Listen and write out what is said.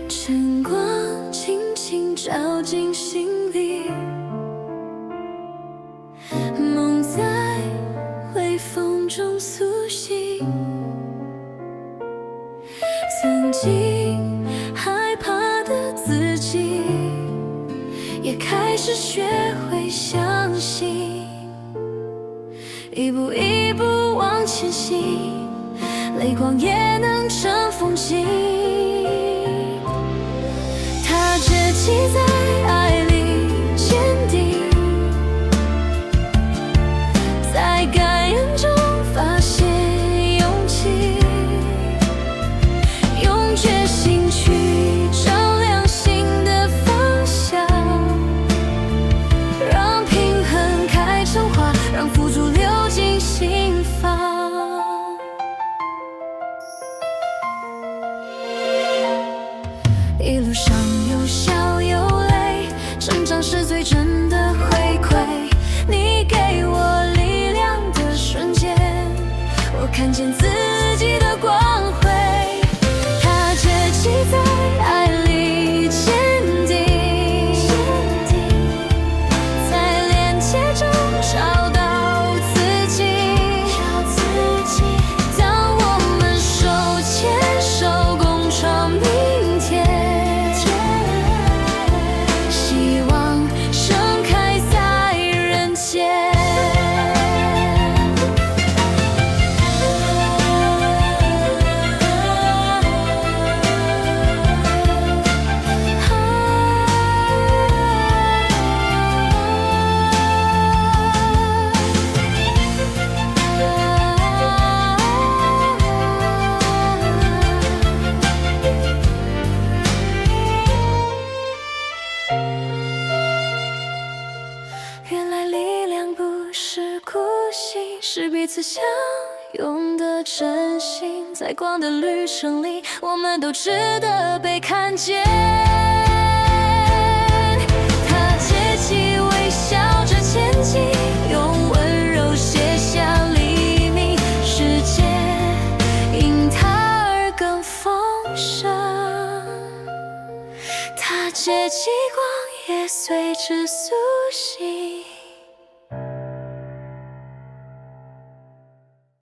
晨光轻轻照进心里，梦在微风中苏醒。曾经害怕的自己，也开始学会相信，一步一步往前行，泪光也能成风景。他结记在爱里坚定，在感恩中发现勇气，用决心去照亮新的方向，让平衡开成花，让付出流进心房。一路上有笑有泪，成长是最真的回馈。你给我力量的瞬间，我看见自己的光辉。它结记在爱里坚定，在连接中找到自己。当我们手牵手共创明天，希望盛开在人间。原来力量不是孤行，是彼此相拥的真心。在光的旅程里，我们都值得被看见。他结记微笑着前进，用温柔写下黎明，世界因他而更丰盛。他结记光也随之苏醒。